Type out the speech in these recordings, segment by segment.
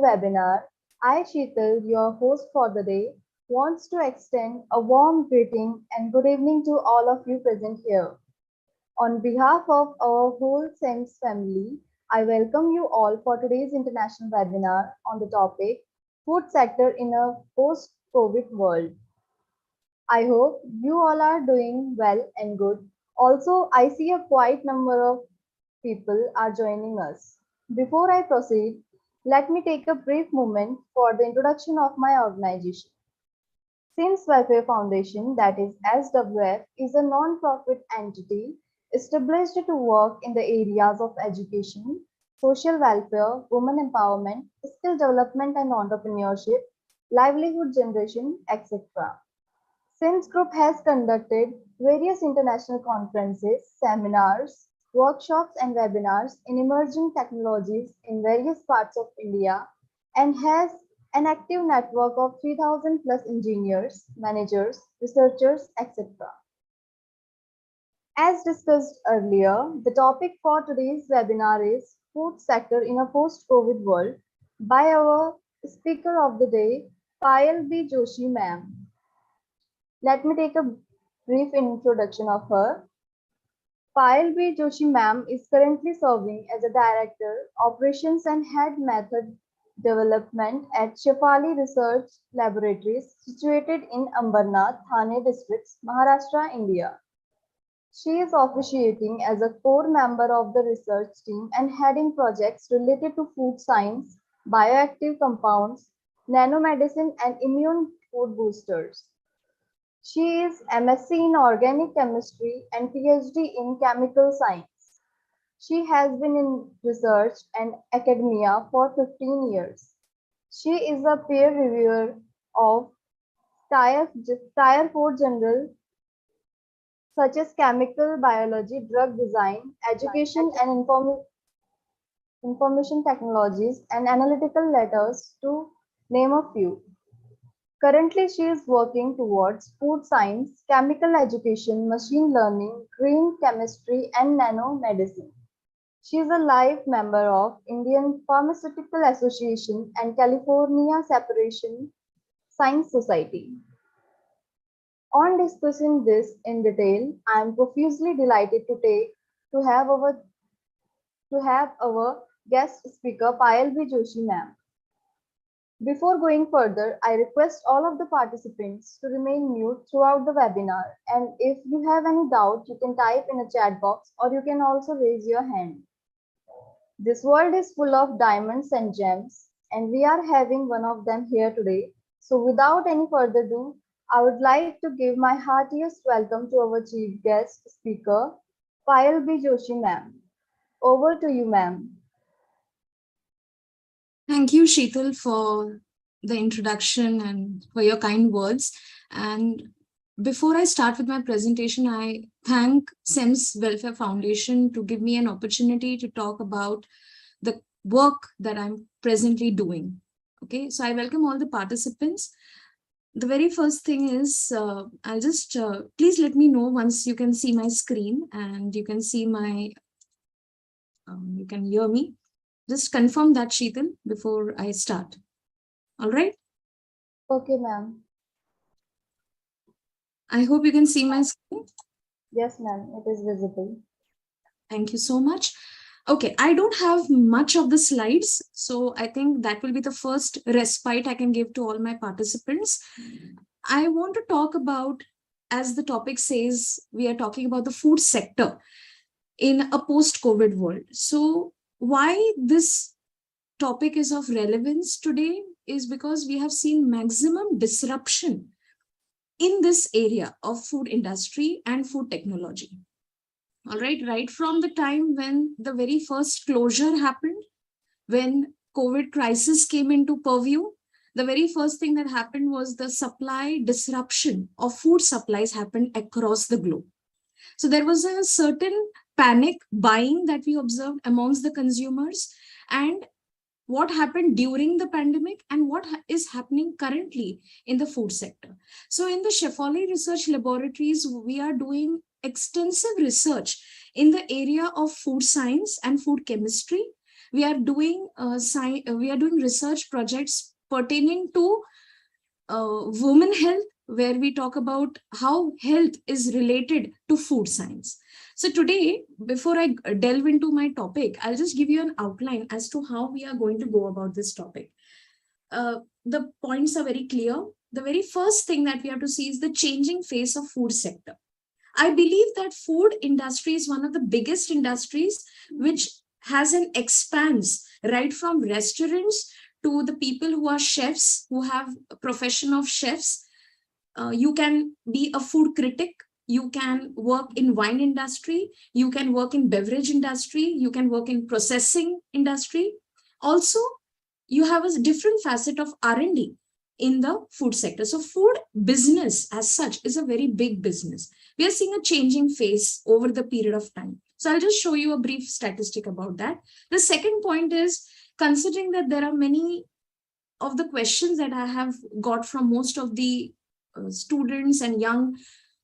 webinar. I, Sheetal, your host for the day, wants to extend a warm greeting and good evening to all of you present here. On behalf of our whole SENS family, I welcome you all for today's international webinar on the topic Food Sector in a Post-COVID World. I hope you all are doing well and good. Also, I see a quite number of people are joining us. Before I proceed, let me take a brief moment for the introduction of my organization. Since Welfare Foundation, that is SWF, is a non-profit entity established to work in the areas of education, social welfare, women empowerment, skill development and entrepreneurship, livelihood generation, etc. SIMS Group has conducted various international conferences, seminars, workshops and webinars in emerging technologies in various parts of India and has an active network of 3,000 plus engineers, managers, researchers, etc. As discussed earlier, the topic for today's webinar is Food Sector in a Post-COVID World by our speaker of the day, Payal B. Joshi ma'am. Let me take a brief introduction of her. Payal B. Joshi ma'am is currently serving as a Director, Operations and Head Method Development at Shefali Research Laboratories situated in Ambernath, Thane districts, Maharashtra, India. She is officiating as a core member of the research team and heading projects related to food science, bioactive compounds, nanomedicine and immune food boosters. She is MSc in Organic Chemistry and PhD in Chemical Science. She has been in research and academia for 15 years. She is a peer reviewer of Tier 4 journals such as Chemical Biology, Drug Design, Education and Information Technologies, and Analytical Letters, to name a few. Currently, she is working towards food science, chemical education, machine learning, green chemistry, and nanomedicine. She is a life member of Indian Pharmaceutical Association and California Separation Science Society. On discussing this in detail, I am profusely delighted to have our guest speaker Payal B. Joshi ma'am. Before going further, I request all of the participants to remain mute throughout the webinar, and if you have any doubt, you can type in a chat box or you can also raise your hand. This world is full of diamonds and gems, and we are having one of them here today. So without any further ado, I would like to give my heartiest welcome to our chief guest speaker, Payal B. Joshi ma'am. Over to you, ma'am. Thank you, Sheetal, for the introduction and for your kind words. And before I start with my presentation, I thank SEMS Welfare Foundation to give me an opportunity to talk about the work that I'm presently doing. Okay, so I welcome all the participants. The very first thing is, I'll just, please let me know once you can see my screen and you can see my, you can hear me. Just confirm that, Sheetal, before I start. All right? Okay, ma'am. I hope you can see my screen. Yes, ma'am, it is visible. Thank you so much. Okay, I don't have much of the slides, so I think that will be the first respite I can give to all my participants. I want to talk about, as the topic says, we are talking about the food sector in a post-COVID world. So why this topic is of relevance today is because we have seen maximum disruption in this area of food industry and food technology. All right from the time when the very first closure happened, when COVID crisis came into purview, the very first thing that happened was the supply disruption of food supplies happened across the globe. So there was a certain panic buying that we observed amongst the consumers, and what happened during the pandemic and what is happening currently in the food sector. So in the Shefali Research Laboratories, we are doing extensive research in the area of food science and food chemistry, we are doing research projects pertaining to women health, where we talk about how health is related to food science. So today, before I delve into my topic, I'll just give you an outline as to how we are going to go about this topic. The points are very clear. The very first thing that we have to see is the changing face of food sector. I believe that food industry is one of the biggest industries which has an expanse right from restaurants to the people who are chefs, who have a profession of chefs. You can be a food critic. You can work in wine industry. You can work in beverage industry. You can work in processing industry. Also, you have a different facet of R&D in the food sector. So food business as such is a very big business. We are seeing a changing face over the period of time. So I'll just show you a brief statistic about that. The second point is, considering that there are many of the questions that I have got from most of the students and young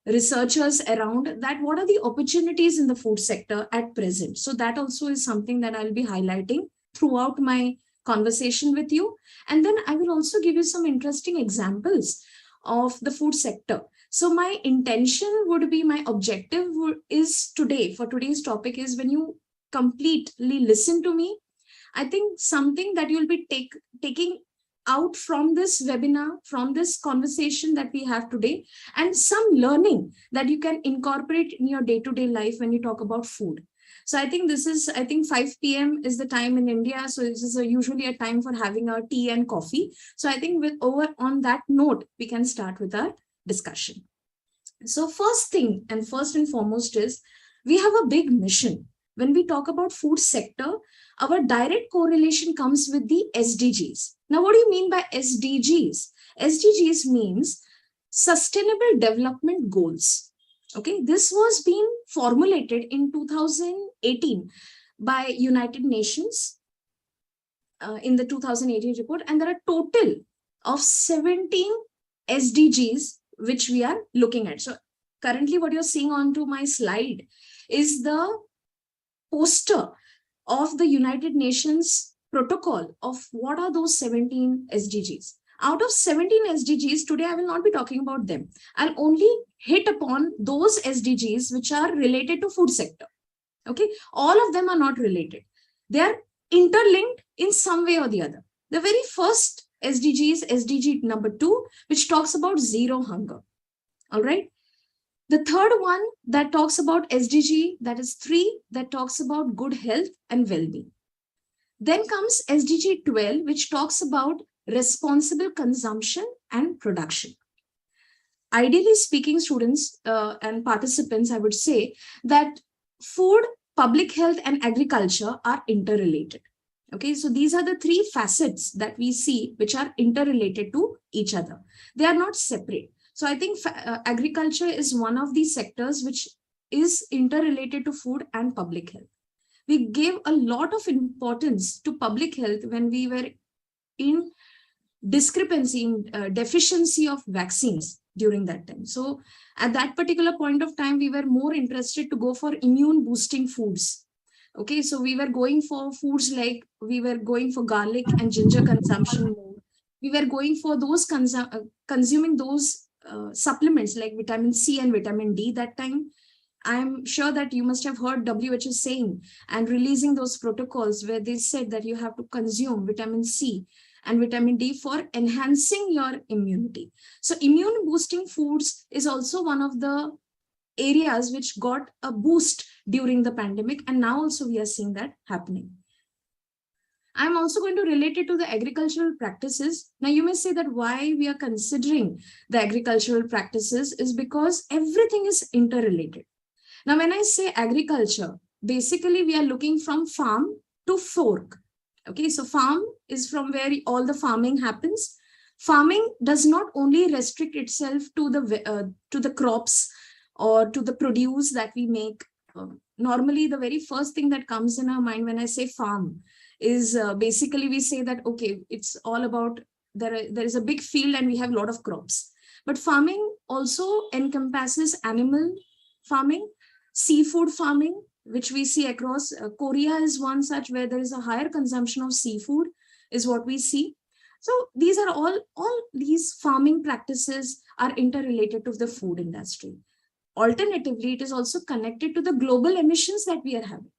researchers around, that what are the opportunities in the food sector at present. So that also is something that I'll be highlighting throughout my conversation with you. And then I will also give you some interesting examples of the food sector. So my intention would be, my objective is today, for today's topic, is when you completely listen to me, I think something that you'll be taking out from this webinar, from this conversation that we have today, and some learning that you can incorporate in your day-to-day life when you talk about food. So I think 5 p.m. is the time in India. So this is usually a time for having our tea and coffee. So I think on that note, we can start with our discussion. So first and foremost is, we have a big mission. When we talk about food sector, our direct correlation comes with the SDGs. Now, what do you mean by SDGs? SDGs means Sustainable Development Goals. Okay, this was being formulated in 2018 by United Nations in the 2018 report, and there are total of 17 SDGs which we are looking at. So currently what you're seeing onto my slide is the poster of the United Nations protocol of what are those 17 SDGs. Out of 17 SDGs, today I will not be talking about them. I'll only hit upon those SDGs which are related to food sector. Okay, all of them are not related. They are interlinked in some way or the other. The very first SDG is SDG number 2, which talks about zero hunger. All right. The third one that talks about SDG, that is 3, that talks about good health and well-being. Then comes SDG 12, which talks about responsible consumption and production. Ideally speaking, students and participants, I would say that food, public health, and agriculture are interrelated. Okay, so these are the 3 facets that we see which are interrelated to each other. They are not separate. So I think agriculture is one of these sectors which is interrelated to food and public health. We gave a lot of importance to public health when we were in deficiency of vaccines during that time. So at that particular point of time, we were more interested to go for immune boosting foods. Okay, so we were going for foods like, we were going for garlic and ginger consumption more. We were going for those consuming those supplements like vitamin C and vitamin D that time. I'm sure that you must have heard WHO saying and releasing those protocols where they said that you have to consume vitamin C and vitamin D for enhancing your immunity. So immune boosting foods is also one of the areas which got a boost during the pandemic, and now also we are seeing that happening. I'm also going to relate it to the agricultural practices. Now you may say that why we are considering the agricultural practices is because everything is interrelated. Now when I say agriculture, basically we are looking from farm to fork. Okay, so farm is from where all the farming happens. Farming does not only restrict itself to the crops or to the produce that we make. Normally, the very first thing that comes in our mind when I say farm is basically we say that, okay, it's all about, there is a big field and we have a lot of crops. But farming also encompasses animal farming, seafood farming, which we see across. Korea is one such where there is a higher consumption of seafood, is what we see. So these are all these farming practices are interrelated to the food industry. Alternatively, it is also connected to the global emissions that we are having.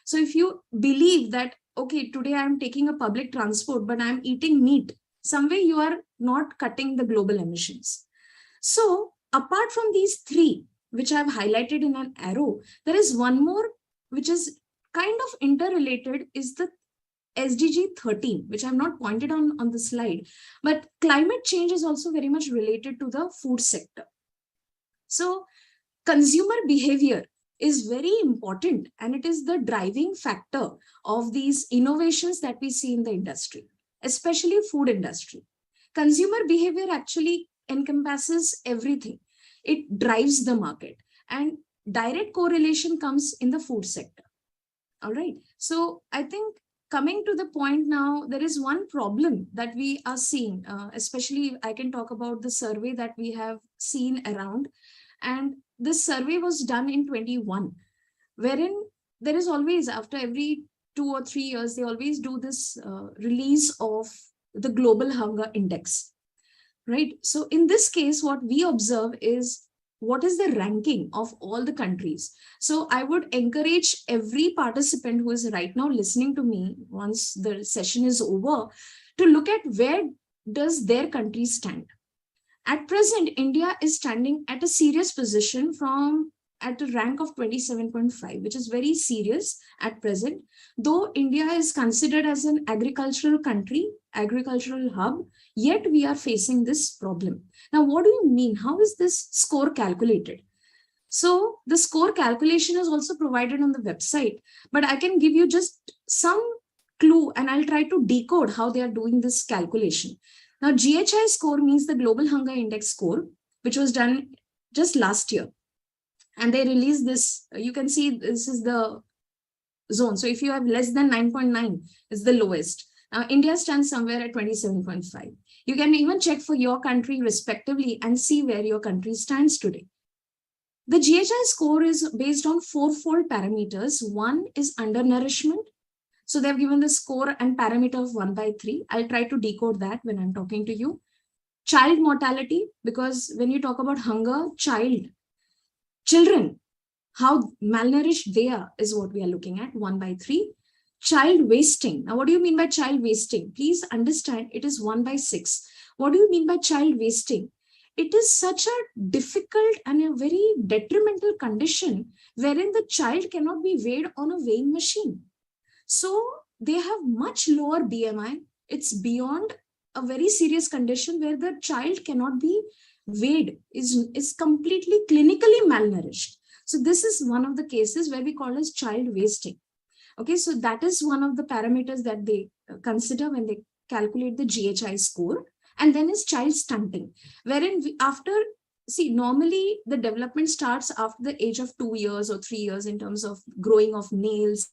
So if you believe that, okay, today I'm taking a public transport, but I'm eating meat, some way you are not cutting the global emissions. So apart from these three, which I've highlighted in an arrow, there is one more which is kind of interrelated, is the SDG 13, which I've not pointed on the slide, but climate change is also very much related to the food sector. So consumer behavior is very important, and it is the driving factor of these innovations that we see in the industry, especially food industry. Consumer behavior actually encompasses everything. It drives the market, and direct correlation comes in the food sector. All right. So I think coming to the point now, there is one problem that we are seeing, especially I can talk about the survey that we have seen around. And this survey was done in 21, wherein there is always, after every 2 or 3 years, they always do this release of the global hunger index, right? So in this case, what we observe is what is the ranking of all the countries. So I would encourage every participant who is right now listening to me, once the session is over, to look at where does their country stand. At present, India is standing at a serious position from at a rank of 27.5, which is very serious at present. Though India is considered as an agricultural country, agricultural hub, yet we are facing this problem. Now, what do you mean? How is this score calculated? So the score calculation is also provided on the website, but I can give you just some clue and I'll try to decode how they are doing this calculation. Now, GHI score means the Global Hunger Index score, which was done just last year. And they released this, you can see this is the zone. So if you have less than 9.9, it's the lowest. Now, India stands somewhere at 27.5. You can even check for your country respectively and see where your country stands today. The GHI score is based on fourfold parameters. One is undernourishment. So they've given the score and parameter of 1/3. I'll try to decode that when I'm talking to you. Child mortality, because when you talk about hunger, children, how malnourished they are is what we are looking at, 1/3. Child wasting. Now, what do you mean by child wasting? Please understand it is 1/6. What do you mean by child wasting? It is such a difficult and a very detrimental condition wherein the child cannot be weighed on a weighing machine. So they have much lower BMI. It's beyond a very serious condition where the child cannot be weighed, is completely clinically malnourished. So this is one of the cases where we call as child wasting. Okay, so that is one of the parameters that they consider when they calculate the GHI score. And then is child stunting, wherein normally the development starts after the age of 2 years or 3 years in terms of growing of nails.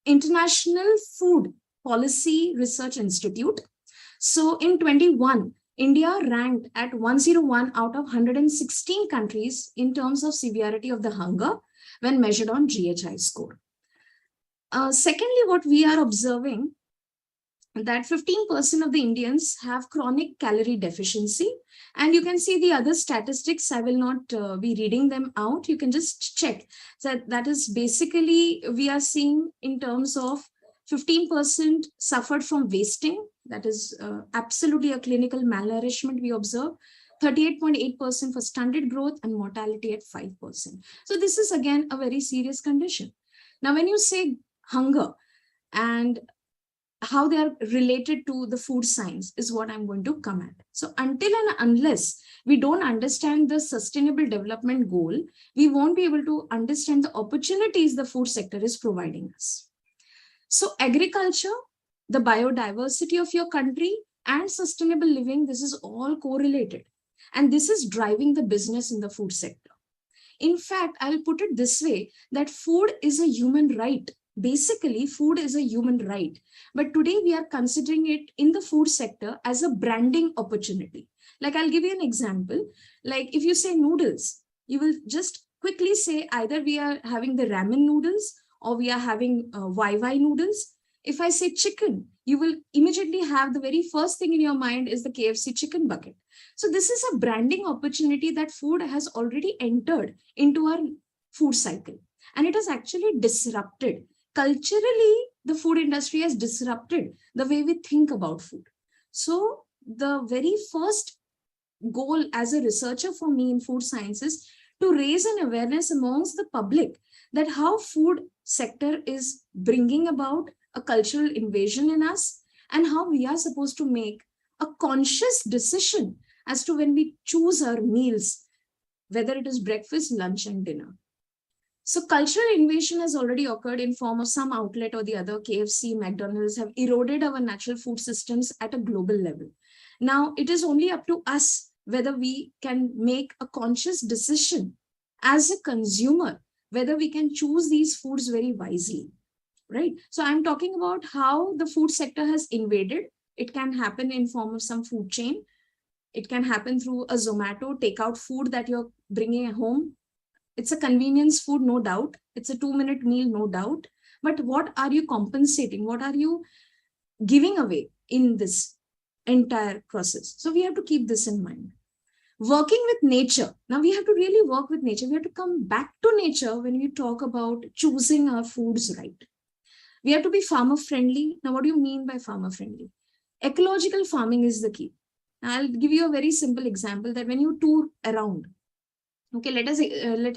International Food Policy Research Institute. So in 21, India ranked at 101 out of 116 countries in terms of severity of the hunger when measured on GHI score. Secondly, what we are observing that 15% of the Indians have chronic calorie deficiency. And you can see the other statistics. I will not be reading them out. You can just check that is basically we are seeing in terms of 15% suffered from wasting. That is absolutely a clinical malnourishment we observe. 38.8% for stunted growth and mortality at 5%. So this is again a very serious condition. Now, when you say hunger and how they are related to the food science is what I'm going to come at. So until and unless we don't understand the sustainable development goal, we won't be able to understand the opportunities the food sector is providing us. So agriculture the biodiversity of your country, and sustainable living. This is all correlated. And this is driving the business in the food sector. In fact, I'll put it this way, that food is a human right. Basically, food is a human right. But today we are considering it in the food sector as a branding opportunity. Like, I'll give you an example. Like, if you say noodles, you will just quickly say either we are having the ramen noodles or we are having YY noodles. If I say chicken, you will immediately have the very first thing in your mind is the KFC chicken bucket. So this is a branding opportunity that food has already entered into our food cycle. And it has actually disrupted. Culturally, the food industry has disrupted the way we think about food. So the very first goal as a researcher for me in food sciences to raise an awareness amongst the public that how food sector is bringing about a cultural invasion in us, and how we are supposed to make a conscious decision as to when we choose our meals, whether it is breakfast, lunch, and dinner. So cultural invasion has already occurred in form of some outlet or the other. KFC, McDonald's have eroded our natural food systems at a global level. Now it is only up to us whether we can make a conscious decision as a consumer, whether we can choose these foods very wisely, right? So I'm talking about how the food sector has invaded. It can happen in form of some food chain. It can happen through a Zomato takeout food that you're bringing home. It's a convenience food, no doubt. It's a 2-minute meal, no doubt. But what are you compensating? What are you giving away in this entire process? So we have to keep this in mind. Working with nature. Now we have to really work with nature. We have to come back to nature when we talk about choosing our foods right. We have to be farmer friendly. Now, what do you mean by farmer friendly? Ecological farming is the key. Now, I'll give you a very simple example that when you tour around, okay, let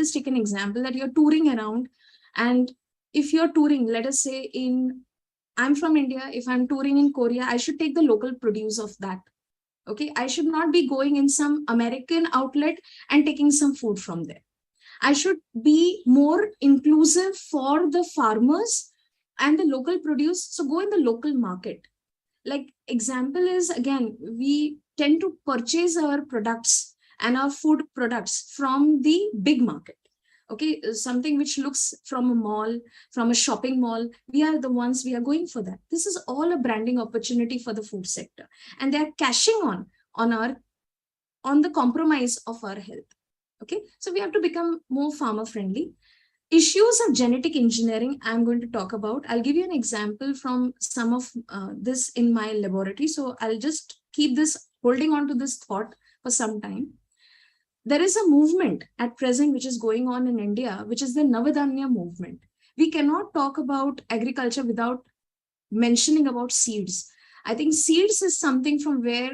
us take an example that you're touring around, and if you're touring, let us say I'm from India, if I'm touring in Korea, I should take the local produce of that. Okay, I should not be going in some American outlet and taking some food from there. I should be more inclusive for the farmers and the local produce. So go in the local market. Like example is, again, we tend to purchase our products and our food products from the big market. Okay, something which looks from a mall, from a shopping mall, we are the ones, we are going for that. This is all a branding opportunity for the food sector, and they are cashing on the compromise of our health. Okay, so we have to become more farmer friendly. Issues of genetic engineering I'm going to talk about. I'll give you an example from some of this in my laboratory. So I'll just keep this, holding on to this thought for some time. There is a movement at present which is going on in India, which is the Navadanya movement. We cannot talk about agriculture without mentioning about seeds. I think seeds is something from where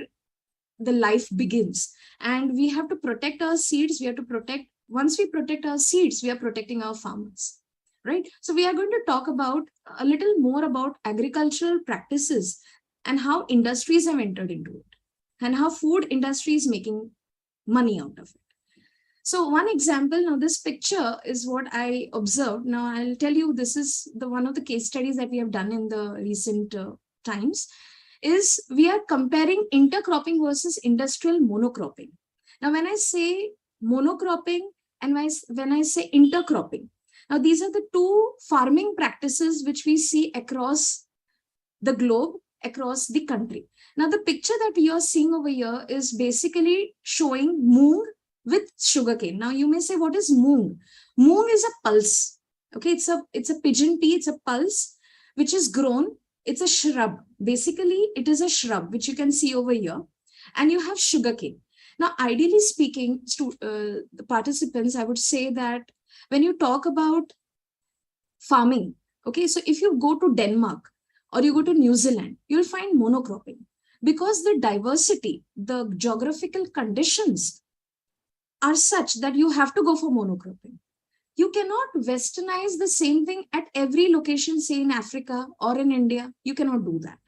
the life begins, and we have to protect our seeds. We have to protect, once we protect our seeds, we are protecting our farmers, right? So we are going to talk about a little more about agricultural practices and how industries have entered into it, and how food industry is making money out of it. So one example, now this picture is what I observed. Now I'll tell you, this is the one of the case studies that we have done in the recent times, is we are comparing intercropping versus industrial monocropping. Now when I say monocropping and when I say intercropping, now these are the two farming practices which we see across the globe, across the country. Now the picture that you're seeing over here is basically showing moong with sugarcane. Now you may say, what is moong? Moong is a pulse. Okay, it's a pigeon pea, it's a pulse which is grown. It's a shrub. Basically, it is a shrub which you can see over here, and you have sugarcane. Now, ideally speaking, to the participants, I would say that when you talk about farming, okay, so if you go to Denmark or you go to New Zealand, you'll find monocropping, because the diversity, the geographical conditions are such that you have to go for monocropping. You cannot westernize the same thing at every location, say in Africa or in India. You cannot do that.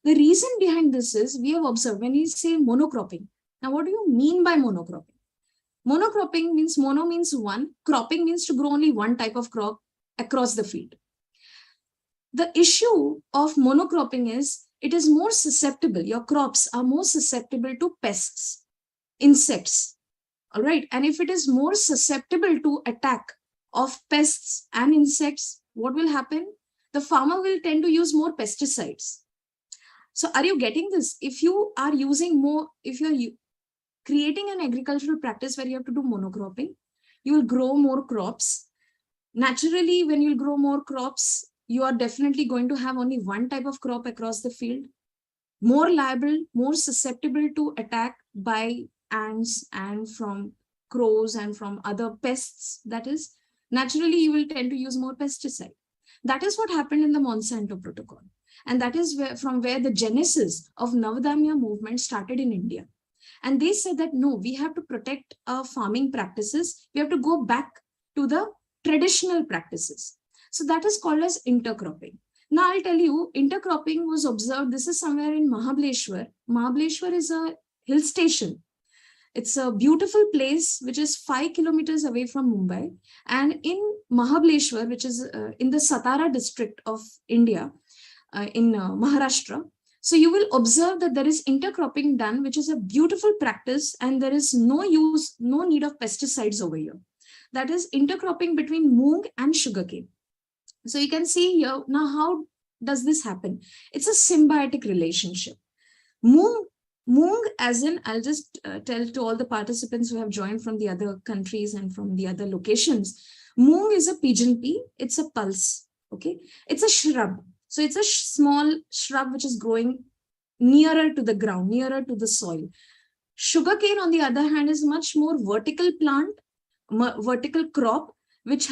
The reason behind this is, we have observed when we say monocropping. Now, what do you mean by monocropping? Monocropping means, mono means one, cropping means to grow only one type of crop across the field. The issue of monocropping is it is more susceptible. Your crops are more susceptible to pests, insects. All right. And if it is more susceptible to attack of pests and insects, what will happen? The farmer will tend to use more pesticides. So are you getting this? If you are using more, if you're creating an agricultural practice where you have to do monocropping, you will grow more crops. Naturally, when you grow more crops, you are definitely going to have only one type of crop across the field, more liable, more susceptible to attack by ants and from crows and from other pests. That is, naturally, you will tend to use more pesticide. That is what happened in the Monsanto Protocol. And that is from where the genesis of Navadanya movement started in India. And they said that, no, we have to protect our farming practices. We have to go back to the traditional practices. So that is called as intercropping. Now I'll tell you, intercropping was observed. This is somewhere in Mahabaleshwar. Mahabaleshwar is a hill station. It's a beautiful place which is 5 kilometers away from Mumbai. And in Mahabaleshwar, which is in the Satara district of India, in Maharashtra, so you will observe that there is intercropping done, which is a beautiful practice, and there is no need of pesticides over here. That is intercropping between moong and sugarcane. So you can see here, now how does this happen? It's a symbiotic relationship. Moong as in, I'll just tell to all the participants who have joined from the other countries and from the other locations, moong is a pigeon pea, it's a pulse, okay? It's a shrub. So it's a small shrub which is growing nearer to the ground, nearer to the soil. Sugarcane, on the other hand, is much more vertical plant, vertical crop, which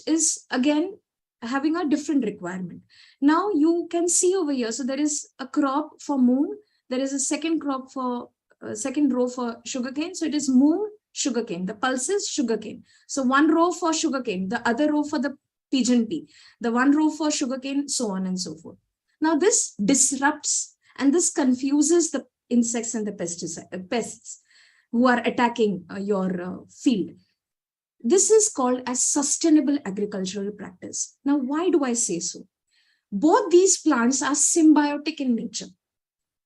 is again having a different requirement. Now you can see over here, so there is a crop for moong, there is a second crop for second row for sugarcane. So it is moong, sugarcane. The pulse is sugarcane. So one row for sugarcane, the other row for the pigeon pea, the one row for sugarcane, so on and so forth. Now this disrupts and this confuses the insects and the pests who are attacking your field. This is called as sustainable agricultural practice. Now, why do I say so? Both these plants are symbiotic in nature.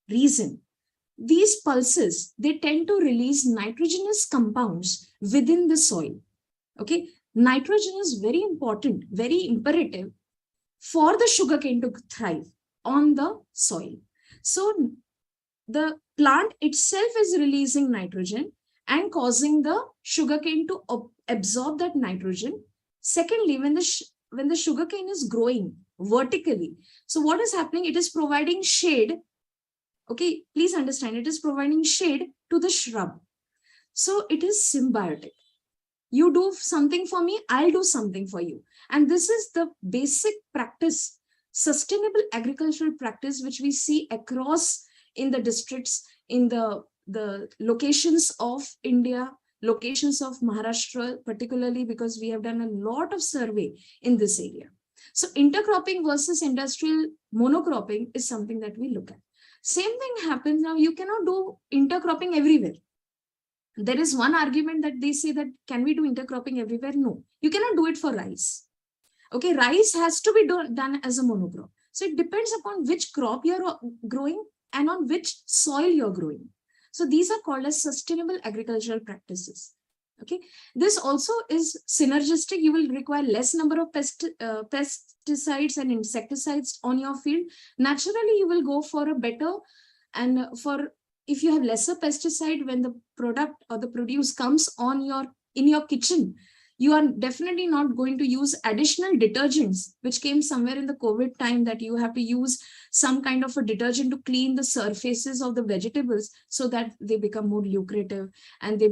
Reason: these pulses, they tend to release nitrogenous compounds within the soil. Okay, nitrogen is very important, very imperative for the sugarcane to thrive on the soil. So the plant itself is releasing nitrogen and causing the sugarcane to absorb that nitrogen. Secondly, when the sugarcane is growing vertically, so what is happening? It is providing shade. Okay, please understand, it is providing shade to the shrub. So it is symbiotic. You do something for me, I'll do something for you. And this is the basic practice, sustainable agricultural practice, which we see across in the districts, in the locations of India, locations of Maharashtra, particularly because we have done a lot of survey in this area. So intercropping versus industrial monocropping is something that we look at. Same thing happens now. You cannot do intercropping everywhere. There is one argument that they say that, can we do intercropping everywhere? No, you cannot do it for rice. Okay, rice has to be done as a monocrop. So it depends upon which crop you're growing and on which soil you're growing. So these are called as sustainable agricultural practices. Okay, this also is synergistic. You will require less number of pesticides and insecticides on your field. Naturally, you will go for a better, and if you have lesser pesticide, when the product or the produce comes in your kitchen, you are definitely not going to use additional detergents, which came somewhere in the COVID time, that you have to use some kind of a detergent to clean the surfaces of the vegetables so that they become more lucrative, and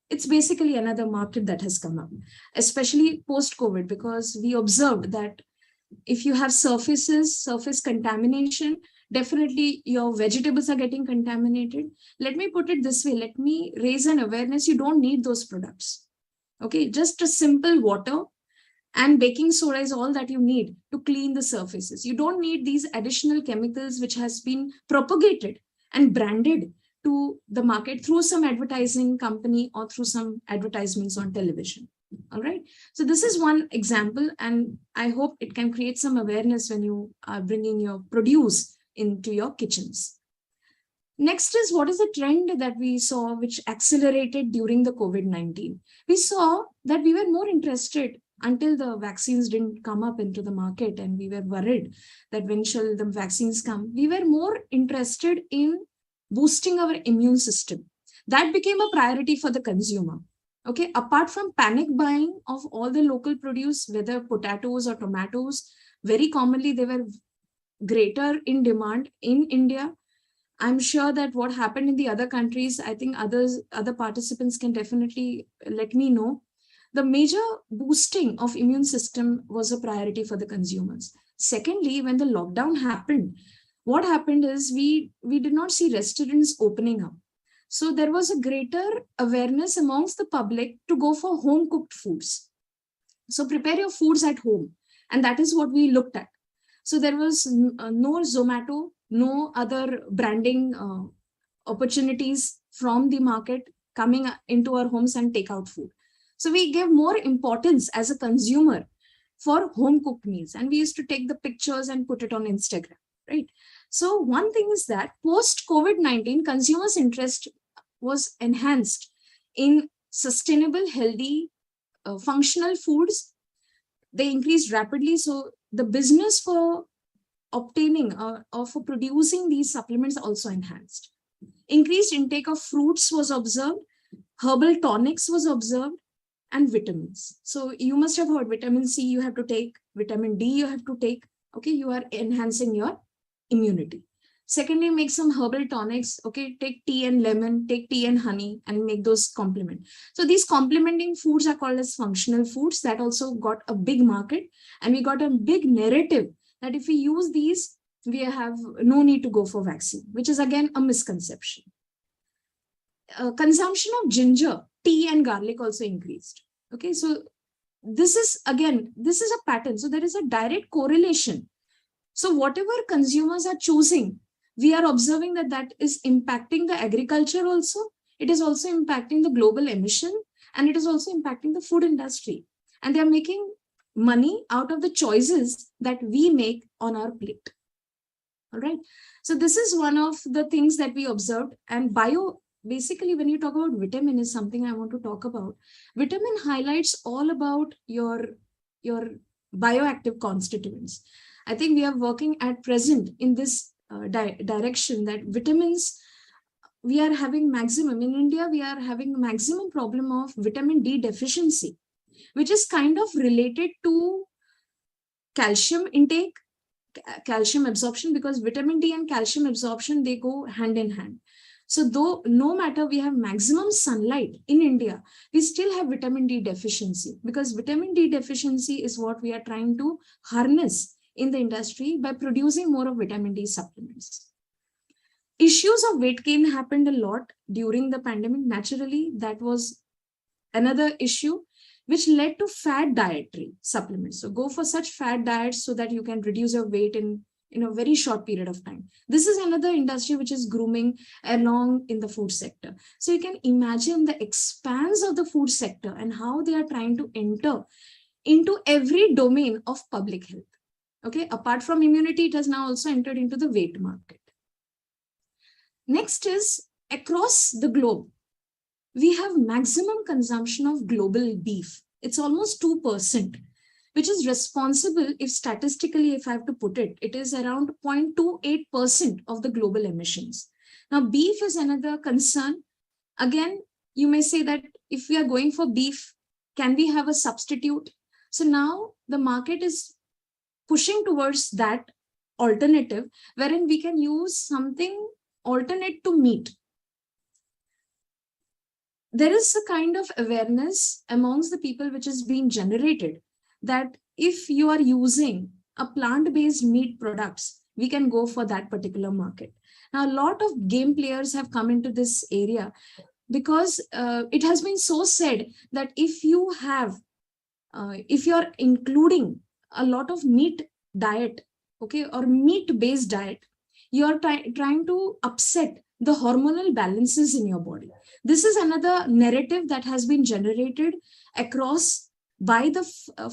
it's basically another market that has come up, especially post-COVID, because we observed that if you have surface contamination, definitely your vegetables are getting contaminated. Let me put it this way. Let me raise an awareness. You don't need those products. Okay, just a simple water and baking soda is all that you need to clean the surfaces. You don't need these additional chemicals which has been propagated and branded to the market through some advertising company or through some advertisements on television. All right. So this is one example, and I hope it can create some awareness when you are bringing your produce into your kitchens. Next is, what is the trend that we saw which accelerated during the COVID-19? We saw that we were more interested until the vaccines didn't come up into the market, and we were worried that when shall the vaccines come. We were more interested in boosting our immune system. That became a priority for the consumer. Okay, apart from panic buying of all the local produce, whether potatoes or tomatoes, very commonly they were greater in demand in India. I'm sure that what happened in the other countries, I think other participants can definitely let me know. The major boosting of immune system was a priority for the consumers. Secondly, when the lockdown happened, what happened is we did not see restaurants opening up. So there was a greater awareness amongst the public to go for home cooked foods. So prepare your foods at home. And that is what we looked at. So there was no Zomato, no other branding opportunities from the market coming into our homes and take out food. So we gave more importance as a consumer for home cooked meals. And we used to take the pictures and put it on Instagram, right? So one thing is that post COVID-19, consumers' interest was enhanced in sustainable, healthy, functional foods. They increased rapidly. So the business for obtaining or for producing these supplements also enhanced. Increased intake of fruits was observed, herbal tonics was observed, and vitamins. So you must have heard vitamin C you have to take, vitamin D you have to take. Okay, you are enhancing your immunity. Secondly, make some herbal tonics. Okay, take tea and lemon, take tea and honey, and make those complement. So these complementing foods are called as functional foods. That also got a big market, and we got a big narrative that if we use these, we have no need to go for vaccine, which is again a misconception. Consumption of ginger, tea, and garlic also increased. Okay, so this is a pattern. So there is a direct correlation. So whatever consumers are choosing, we are observing that is impacting the agriculture also. It is also impacting the global emission, and it is also impacting the food industry. And they are making money out of the choices that we make on our plate. All right. So this is one of the things that we observed. And basically, when you talk about vitamin, is something I want to talk about. Vitamin highlights all about your bioactive constituents. I think we are working at present in this direction that vitamins, we are having maximum in India, we are having maximum problem of vitamin D deficiency, which is kind of related to calcium intake, calcium absorption, because vitamin D and calcium absorption, they go hand in hand. So though no matter we have maximum sunlight in India, we still have vitamin D deficiency, because vitamin D deficiency is what we are trying to harness in the industry by producing more of vitamin D supplements. Issues of weight gain happened a lot during the pandemic. Naturally, that was another issue which led to fat dietary supplements. So go for such fat diets so that you can reduce your weight in a very short period of time. This is another industry which is grooming along in the food sector. So you can imagine the expanse of the food sector and how they are trying to enter into every domain of public health. Okay, apart from immunity, it has now also entered into the weight market. Next is, across the globe, we have maximum consumption of global beef. It's almost 2%, which is responsible, if statistically, if I have to put it, it is around 0.28% of the global emissions. Now, beef is another concern. Again, you may say that if we are going for beef, can we have a substitute? So now the market is pushing towards that alternative, wherein we can use something alternate to meat. There is a kind of awareness amongst the people which is being generated that if you are using a plant-based meat products, we can go for that particular market. Now, a lot of game players have come into this area because it has been so said that if you are including a lot of meat diet, okay, or meat-based diet, you are trying to upset the hormonal balances in your body. This is another narrative that has been generated across by the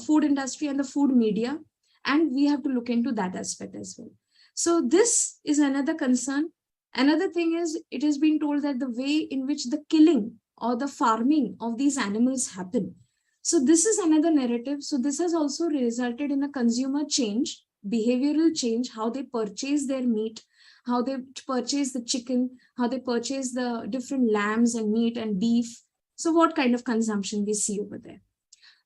food industry and the food media, and we have to look into that aspect as well. So this is another concern. Another thing is, it has been told that the way in which the killing or the farming of these animals happen. So this is another narrative. So this has also resulted in a consumer change, behavioral change, how they purchase their meat, how they purchase the chicken, how they purchase the different lambs and meat and beef. So what kind of consumption we see over there.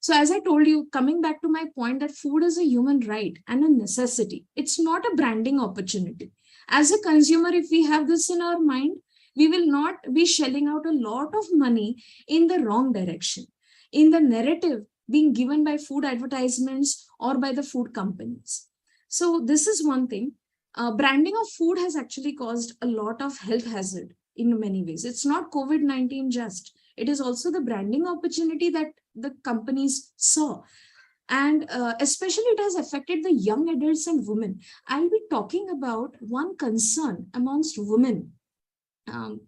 So, as I told you, coming back to my point that food is a human right and a necessity, it's not a branding opportunity. As a consumer, if we have this in our mind, we will not be shelling out a lot of money in the wrong direction, in the narrative being given by food advertisements or by the food companies. So, this is one thing. Branding of food has actually caused a lot of health hazard in many ways. It's not COVID-19 just, it is also the branding opportunity that the companies saw. And especially it has affected the young adults and women. I'll be talking about one concern amongst women.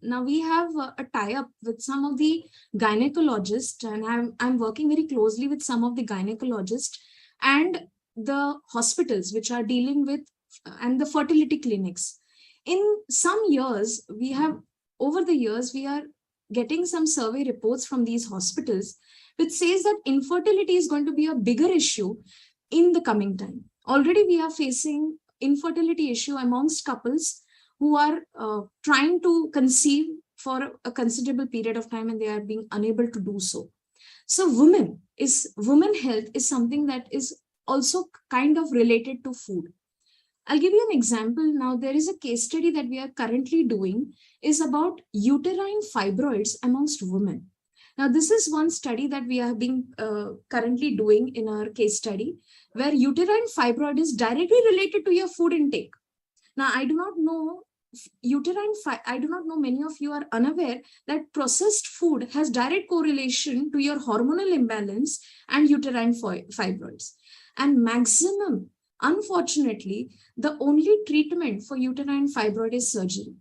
Now we have a tie-up with some of the gynecologists, and I'm working very closely with some of the gynecologists and the hospitals which are dealing with and the fertility clinics. In some years, over the years, we are getting some survey reports from these hospitals which says that infertility is going to be a bigger issue in the coming time. Already we are facing infertility issue amongst couples who are trying to conceive for a considerable period of time and they are being unable to do so. So women health is something that is also kind of related to food. I'll give you an example. Now, there is a case study that we are currently doing is about uterine fibroids amongst women. Now, this is one study that we are being currently doing in our case study, where uterine fibroid is directly related to your food intake. Now, I do not know many of you are unaware that processed food has direct correlation to your hormonal imbalance and uterine fibroids. And maximum, unfortunately, the only treatment for uterine fibroid is surgery.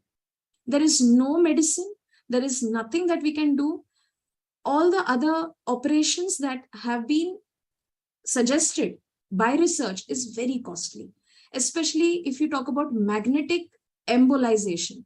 There is no medicine. There is nothing that we can do. All the other operations that have been suggested by research is very costly, especially if you talk about magnetic embolization.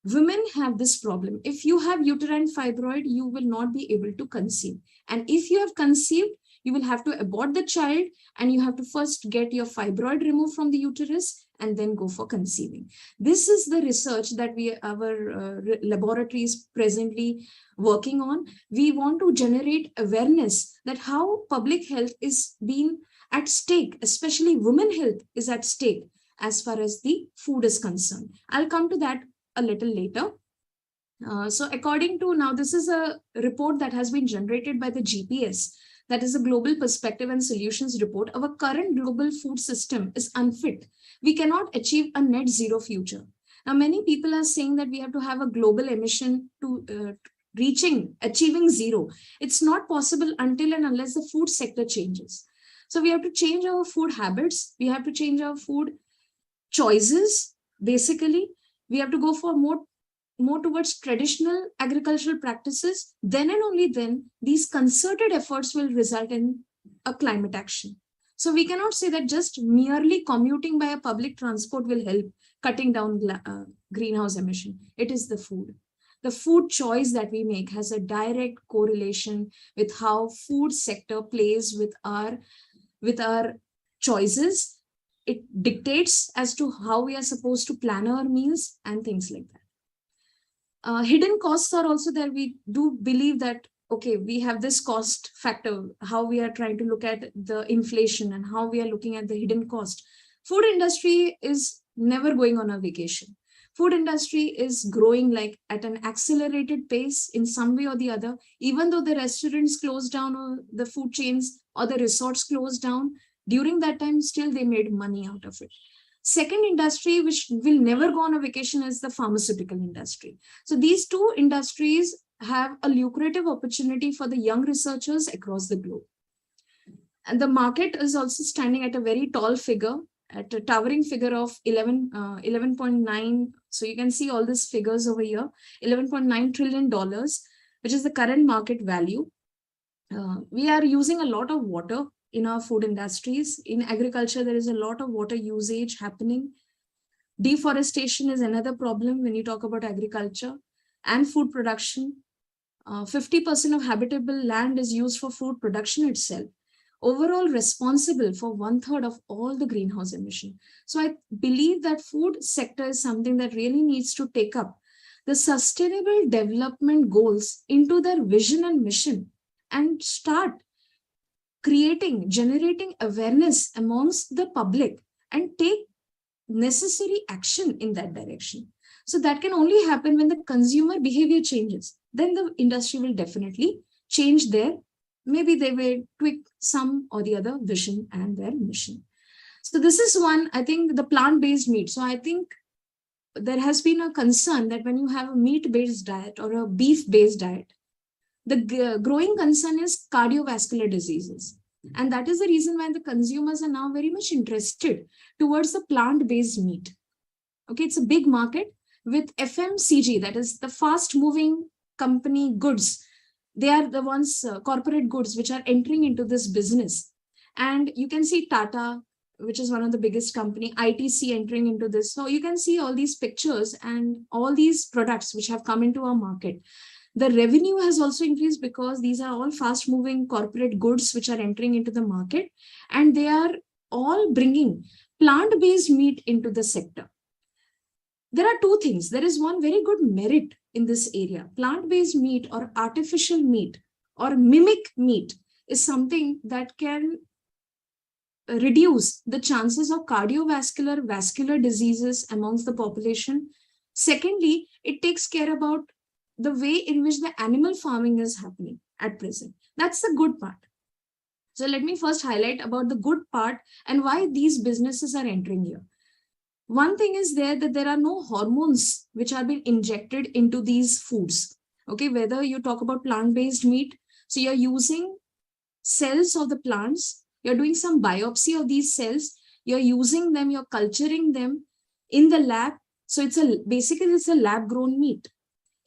Women have this problem. If you have uterine fibroid, you will not be able to conceive. And if you have conceived, you will have to abort the child and you have to first get your fibroid removed from the uterus and then go for conceiving. This is the research that our laboratory is presently working on. We want to generate awareness that how public health is being at stake, especially women health is at stake as far as the food is concerned. I'll come to that a little later. So according to now, this is a report that has been generated by the GPS, that is a Global Perspective and Solutions report. Our current global food system is unfit. We cannot achieve a net zero future. Now, many people are saying that we have to have a global emission to achieving zero. It's not possible until and unless the food sector changes. So we have to change our food habits. We have to change our food choices. Basically, we have to go for more towards traditional agricultural practices. Then and only then, these concerted efforts will result in a climate action. So we cannot say that just merely commuting by a public transport will help cutting down greenhouse emission. It is the food. The food choice that we make has a direct correlation with how food sector plays with our choices. It dictates as to how we are supposed to plan our meals and things like that. Hidden costs are also there. We do believe that, okay, we have this cost factor, how we are trying to look at the inflation and how we are looking at the hidden cost. Food industry is never going on a vacation. Food industry is growing like at an accelerated pace in some way or the other. Even though the restaurants closed down or the food chains or the resorts closed down, during that time, still they made money out of it. Second industry, which will never go on a vacation, is the pharmaceutical industry. So these two industries have a lucrative opportunity for the young researchers across the globe. And the market is also standing at a very tall figure, at a towering figure of 11.9. So you can see all these figures over here, $11.9 trillion, which is the current market value. We are using a lot of water in our food industries. In agriculture, there is a lot of water usage happening. Deforestation is another problem when you talk about agriculture and food production. 50% of habitable land is used for food production itself, overall responsible for 1/3 of all the greenhouse emission. So I believe that food sector is something that really needs to take up the sustainable development goals into their vision and mission and start generating awareness amongst the public and take necessary action in that direction. So that can only happen when the consumer behavior changes. Then the industry will definitely change maybe they will tweak some or the other vision and their mission. So this is one, I think, the plant-based meat. So I think there has been a concern that when you have a meat-based diet or a beef-based diet, the growing concern is cardiovascular diseases. And that is the reason why the consumers are now very much interested towards the plant-based meat. Okay, it's a big market with FMCG, that is the fast-moving company goods. They are the ones, corporate goods, which are entering into this business. And you can see Tata, which is one of the biggest company, ITC entering into this. So you can see all these pictures and all these products which have come into our market. The revenue has also increased because these are all fast moving corporate goods which are entering into the market, and they are all bringing plant-based meat into the sector. There are two things. There is one very good merit in this area. Plant-based meat or artificial meat or mimic meat is something that can reduce the chances of cardiovascular, vascular diseases amongst the population. Secondly, it takes care about the way in which the animal farming is happening at present. That's the good part. So let me first highlight about the good part and why these businesses are entering here. One thing is that there are no hormones which are being injected into these foods. Okay, whether you talk about plant-based meat, so you're using cells of the plants, you're doing some biopsy of these cells, you're using them, you're culturing them in the lab. So basically it's a lab-grown meat.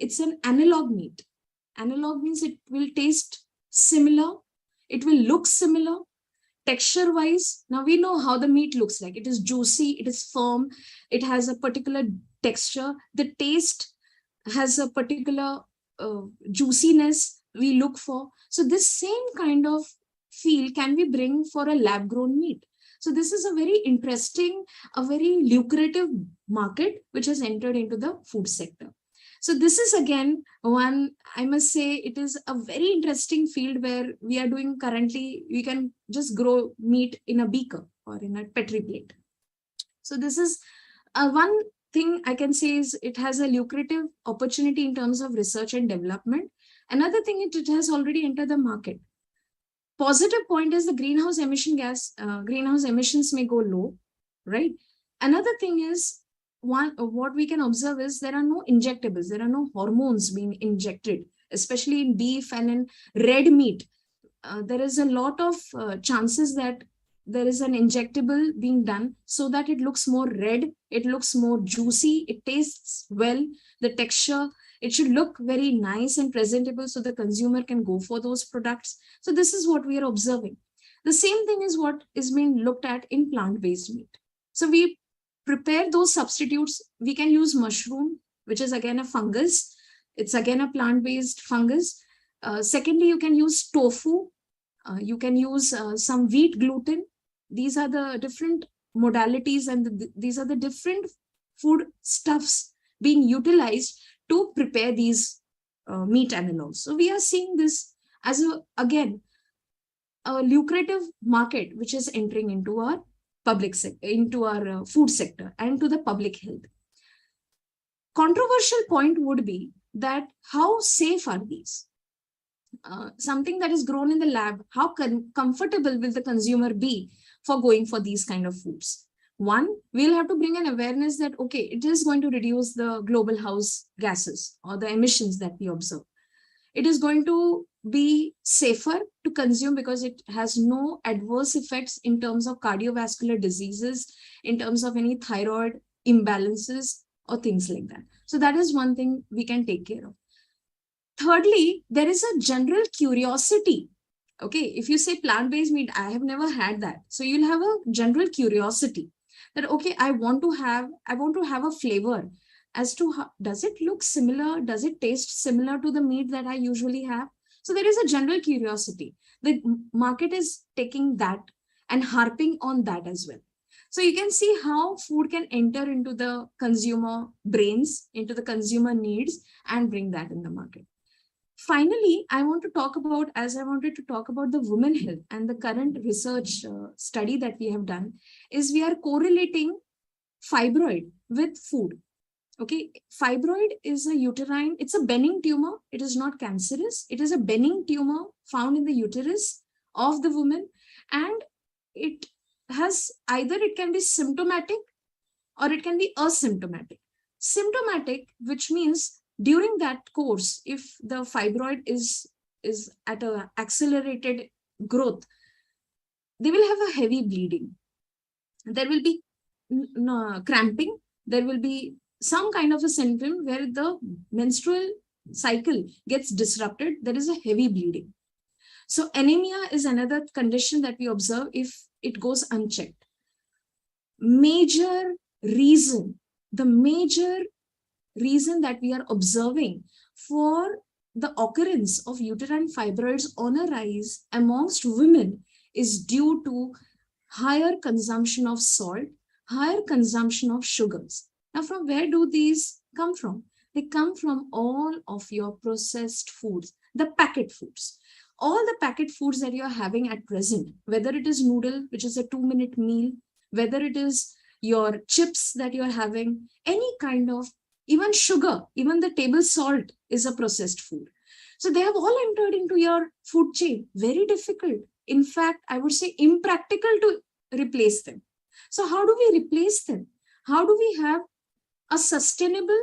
It's an analog meat. Analog means it will taste similar, it will look similar. Texture wise, now we know how the meat looks like. It is juicy, it is firm, it has a particular texture. The taste has a particular juiciness we look for. So this same kind of feel can we bring for a lab grown meat. So this is a very interesting, a very lucrative market which has entered into the food sector. So this is again one, I must say, it is a very interesting field where we are doing currently, we can just grow meat in a beaker or in a petri plate. So this is one thing I can say is it has a lucrative opportunity in terms of research and development. Another thing, it has already entered the market. Positive point is the greenhouse emissions may go low, right? Another thing is, what we can observe is there are no injectables, there are no hormones being injected, especially in beef and in red meat. There is a lot of chances that there is an injectable being done so that it looks more red, it looks more juicy, it tastes well, the texture, it should look very nice and presentable so the consumer can go for those products. So this is what we are observing. The same thing is what is being looked at in plant-based meat. So we prepare those substitutes. We can use mushroom, which is again a fungus. It's again a plant-based fungus. Secondly, you can use tofu. You can use some wheat gluten. These are the different modalities and these are the different food stuffs being utilized to prepare these meat analogs. So we are seeing this as again a lucrative market which is entering into our into our food sector and to the public health. Controversial point would be that how safe are these? Something that is grown in the lab, how comfortable will the consumer be for going for these kind of foods? One, we'll have to bring an awareness that, okay, it is going to reduce the global house gases or the emissions that we observe. It is going to be safer to consume because it has no adverse effects in terms of cardiovascular diseases, in terms of any thyroid imbalances or things like that. So that is one thing we can take care of. Thirdly, there is a general curiosity Okay, if you say plant-based meat, I have never had that. So you'll have a general curiosity that, okay, I want to have a flavor as to how does it look similar, does it taste similar to the meat that I usually have. So there is a general curiosity. The market is taking that and harping on that as well. So you can see how food can enter into the consumer brains, into the consumer needs, and bring that in the market. Finally, I want to talk about, as I wanted to talk about the women health and the current research study that we have done, is we are correlating fibroid with food. Okay, fibroid is a uterine, it's a benign tumor. It is not cancerous. It is a benign tumor found in the uterus of the woman. And it has either, it can be symptomatic or it can be asymptomatic. Symptomatic, which means during that course, if the fibroid is at a accelerated growth, they will have a heavy bleeding. There will be cramping. There will be some kind of a symptom where the menstrual cycle gets disrupted. There is a heavy bleeding. So anemia is another condition that we observe if it goes unchecked. Major reason, the major reason that we are observing for the occurrence of uterine fibroids on a rise amongst women is due to higher consumption of salt, higher consumption of sugars. Now, from where do these come from? They come from all of your processed foods, the packet foods. All the packet foods that you're having at present, whether it is noodle, which is a 2-minute meal, whether it is your chips that you're having, any kind of, even sugar, even the table salt is a processed food. So they have all entered into your food chain. Very difficult. In fact, I would say impractical to replace them. So how do we replace them? How do we have a sustainable,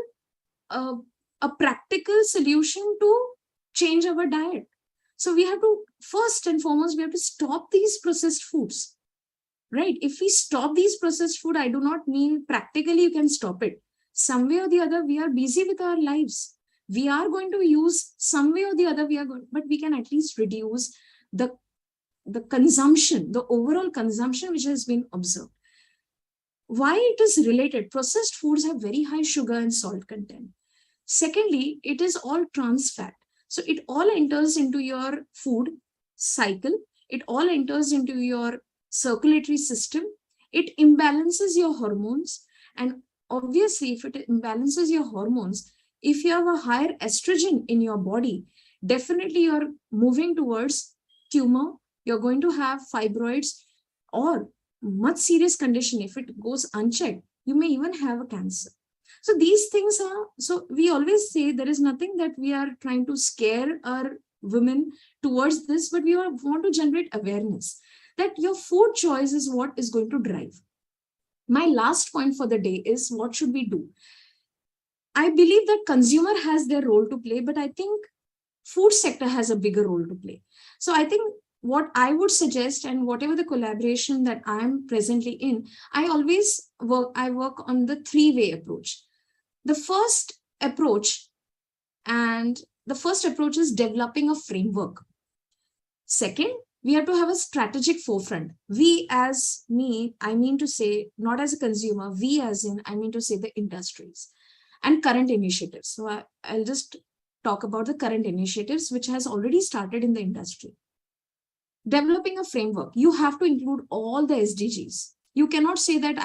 a practical solution to change our diet? So we have to, first and foremost, we have to stop these processed foods, right? If we stop these processed food, I do not mean practically you can stop it. Some way or the other, we are busy with our lives. We are going to use some way or the other, we are going, but we can at least reduce the consumption, the overall consumption which has been observed. Why it is related? Processed foods have very high sugar and salt content. Secondly, it is all trans fat. So it all enters into your food cycle. It all enters into your circulatory system. It imbalances your hormones. And obviously, if it imbalances your hormones, if you have a higher estrogen in your body, definitely you're moving towards tumor. You're going to have fibroids, or much serious condition. If it goes unchecked, you may even have a cancer. So these things are, so we always say there is nothing that we are trying to scare our women towards this, but we want to generate awareness that your food choice is what is going to drive. My last point for the day is, what should we do? I believe that consumer has their role to play, but I think food sector has a bigger role to play. So I think what I would suggest, and whatever the collaboration that I am presently in, I work on the 3-way approach. The first approach is developing a framework. Second, we have to have a strategic forefront. We as me, I mean to say, not as a consumer, we as in, I mean to say the industries and current initiatives. So I'll just talk about the current initiatives which has already started in the industry. Developing a framework, you have to include all the SDGs. You cannot say that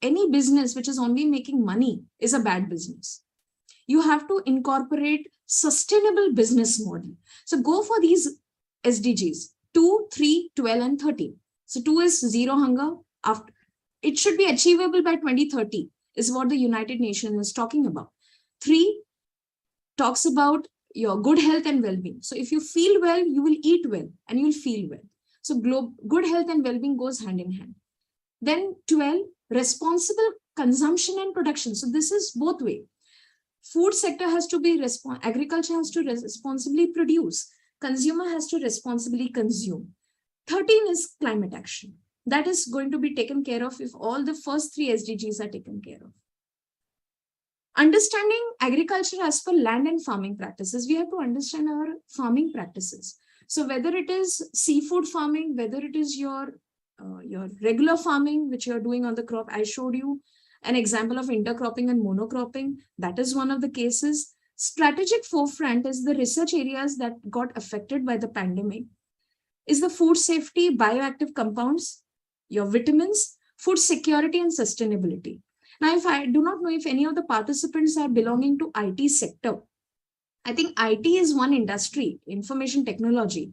any business which is only making money is a bad business. You have to incorporate sustainable business model. So go for these SDGs, 2, 3, 12, and 13. So 2 is zero hunger. After, it should be achievable by 2030 is what the United Nations is talking about. 3 talks about your good health and well-being. So if you feel well, you will eat well and you will feel well. So good health and well-being goes hand in hand. Then 12, responsible consumption and production. So this is both way. Food sector has to be agriculture has to responsibly produce. Consumer has to responsibly consume. 13 is climate action. That is going to be taken care of if all the first 3 SDGs are taken care of. Understanding agriculture as per land and farming practices. We have to understand our farming practices. So whether it is seafood farming, whether it is your regular farming, which you're doing on the crop, I showed you an example of intercropping and monocropping. That is one of the cases. Strategic forefront is the research areas that got affected by the pandemic is the food safety, bioactive compounds, your vitamins, food security, and sustainability. Now, if I do not know if any of the participants are belonging to IT sector, I think IT is one industry, information technology.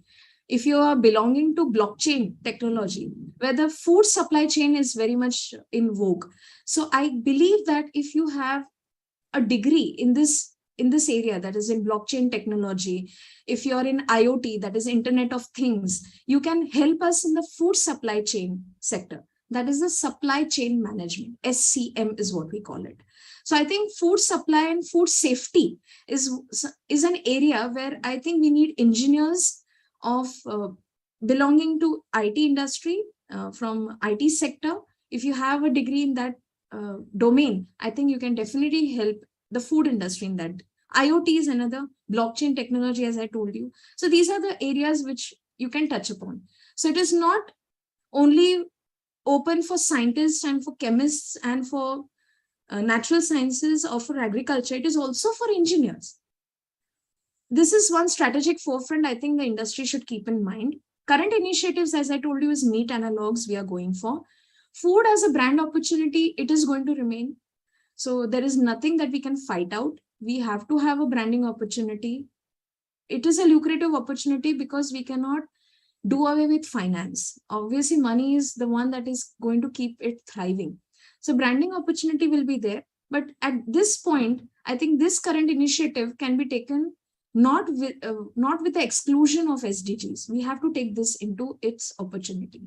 If you are belonging to blockchain technology, where the food supply chain is very much in vogue. So I believe that if you have a degree in this area, that is in blockchain technology, if you're in IoT, that is Internet of Things, you can help us in the food supply chain sector. That is the supply chain management. SCM is what we call it. So I think food supply and food safety is an area where I think we need engineers of belonging to IT industry, from IT sector. If you have a degree in that domain, I think you can definitely help the food industry in that. IoT is another, blockchain technology, as I told you. So these are the areas which you can touch upon. So it is not only open for scientists and for chemists and for natural sciences or for agriculture, it is also for engineers. This is one strategic forefront I think the industry should keep in mind. Current initiatives, as I told you, is meat analogs we are going for. Food as a brand opportunity, it is going to remain. So there is nothing that we can fight out. We have to have a branding opportunity. It is a lucrative opportunity because we cannot do away with finance. Obviously, money is the one that is going to keep it thriving. So branding opportunity will be there. But at this point, I think this current initiative can be taken not with the exclusion of SDGs. We have to take this into its opportunity.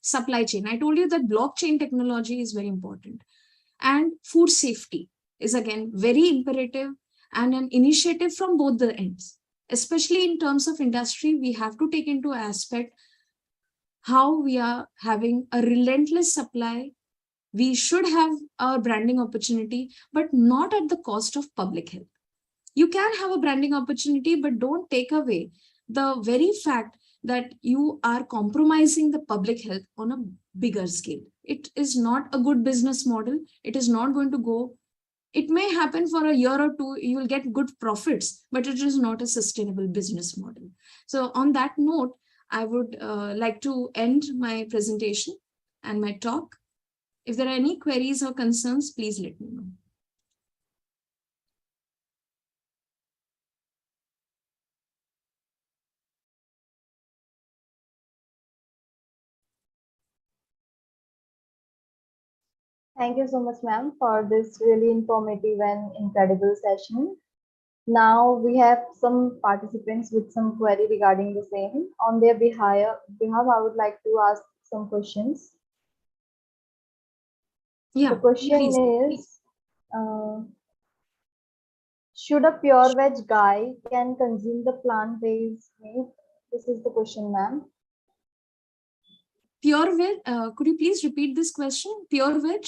Supply chain. I told you that blockchain technology is very important. And food safety is again very imperative and an initiative from both the ends. Especially in terms of industry, we have to take into aspect how we are having a relentless supply. We should have our branding opportunity, but not at the cost of public health. You can have a branding opportunity, but don't take away the very fact that you are compromising the public health on a bigger scale. It is not a good business model. It is not going to go. It may happen for a year or two, you will get good profits, but it is not a sustainable business model. So on that note, I would like to end my presentation and my talk. If there are any queries or concerns, please let me know. Thank you so much, ma'am, for this really informative and incredible session. Now we have some participants with some query regarding the same. On their behalf, I would like to ask some questions. The Yeah, question please. is, should a pure veg guy can consume the plant-based meat? This is the question, ma'am. Pure veg, could you please repeat this question? Pure veg?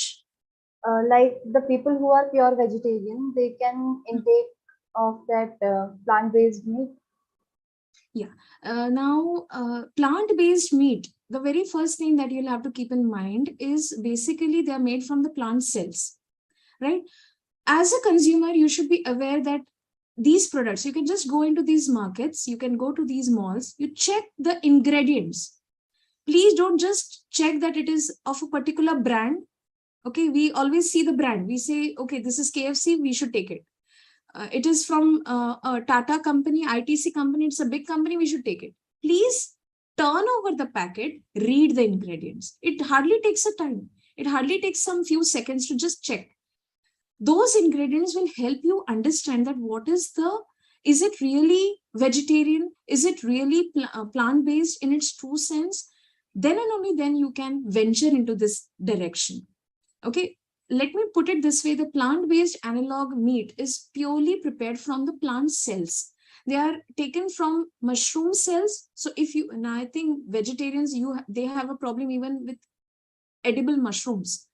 Like the people who are pure vegetarian, they can intake of that plant-based meat. Yeah. Now, plant-based meat, the very first thing that you'll have to keep in mind is basically they are made from the plant cells, right? As a consumer, you should be aware that these products, you can just go into these markets, you can go to these malls, you check the ingredients. Please don't just check that it is of a particular brand. Okay, we always see the brand. We say, okay, this is KFC, we should take it. It is from a Tata company, ITC company, it's a big company, we should take it. Please turn over the packet, read the ingredients. It hardly takes a time. It hardly takes some few seconds to just check. Those ingredients will help you understand that is it really vegetarian? Is it really plant-based in its true sense? Then and only then you can venture into this direction. Okay, let me put it this way. The plant-based analog meat is purely prepared from the plant cells. They are taken from mushroom cells. So if you, and I think vegetarians, they have a problem even with edible mushrooms.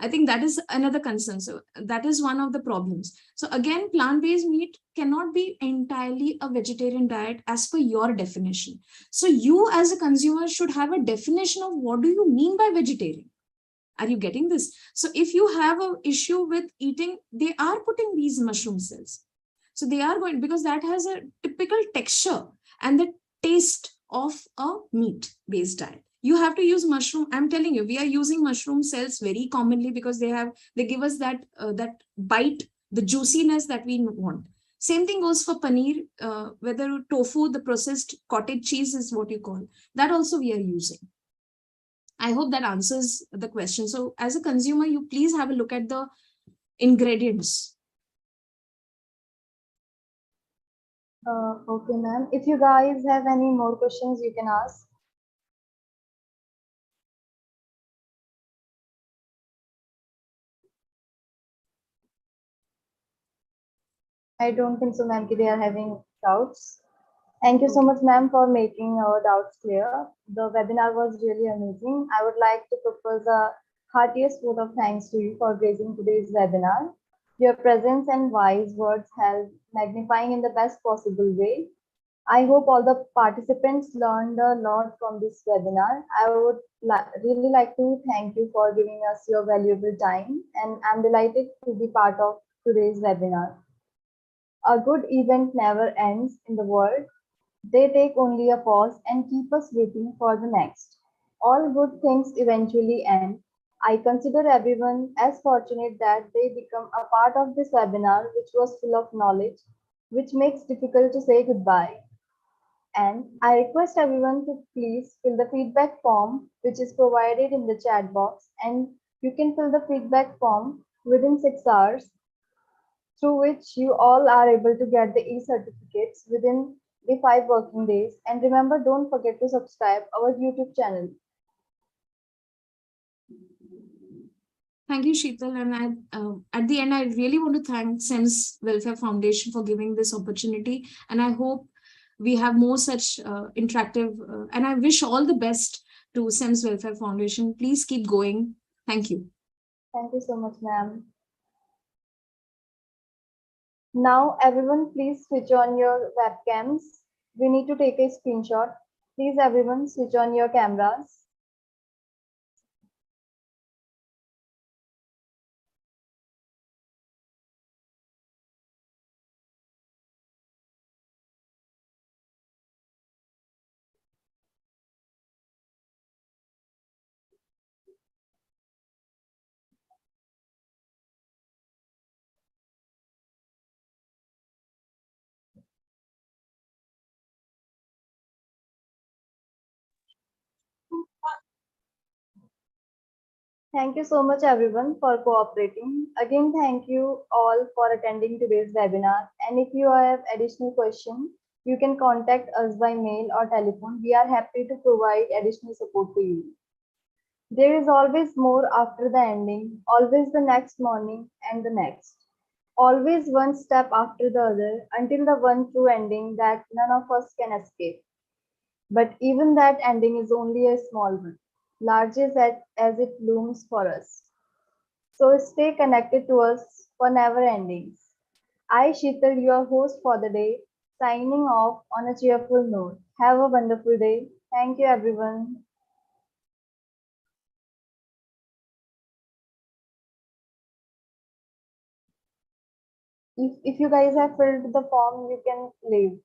I think that is another concern. So that is one of the problems. So again, plant-based meat cannot be entirely a vegetarian diet as per your definition. So you as a consumer should have a definition of what do you mean by vegetarian. Are you getting this? So if you have an issue with eating, they are putting these mushroom cells. So they are going, because that has a typical texture and the taste of a meat based diet. You have to use mushroom. I'm telling you, we are using mushroom cells very commonly because they give us that bite, the juiciness that we want. Same thing goes for paneer, whether tofu, the processed cottage cheese is what you call. That also we are using. I hope that answers the question. So as a consumer, you please have a look at the ingredients. Okay, ma'am. If you guys have any more questions, you can ask. I don't think so, ma'am, they are having doubts. Thank you so Okay. much, ma'am, for making our doubts clear. The webinar was really amazing. I would like to propose a heartiest vote of thanks to you for gracing today's webinar. Your presence and wise words help magnifying in the best possible way. I hope all the participants learned a lot from this webinar. I would really like to thank you for giving us your valuable time, and I'm delighted to be part of today's webinar. A good event never ends in the world. They take only a pause and keep us waiting for the next. All good things eventually end. I consider everyone as fortunate that they become a part of this webinar, which was full of knowledge, which makes difficult to say goodbye. And I request everyone to please fill the feedback form, which is provided in the chat box, and you can fill the feedback form within 6 hours, through which you all are able to get the e-certificates within the 5 working days. And remember, don't forget to subscribe our YouTube channel. Thank you, Sheetal. And at the end, I really want to thank SEMS Welfare Foundation for giving this opportunity. And I hope we have more such interactive, and I wish all the best to SEMS Welfare Foundation. Please keep going. Thank you. Thank you so much, ma'am. Now, everyone, please switch on your webcams. We need to take a screenshot. Please, everyone, switch on your cameras. Thank you so much, everyone, for cooperating. Again, thank you all for attending today's webinar. And if you have additional questions, you can contact us by mail or telephone. We are happy to provide additional support to you. There is always more after the ending, always the next morning and the next. Always one step after the other until the one true ending that none of us can escape. But even that ending is only a small one, large as it looms for us. So stay connected to us for never endings. I, Sheetal, your host for the day, signing off on a cheerful note. Have a wonderful day. Thank you, everyone. If you guys have filled the form, you can leave.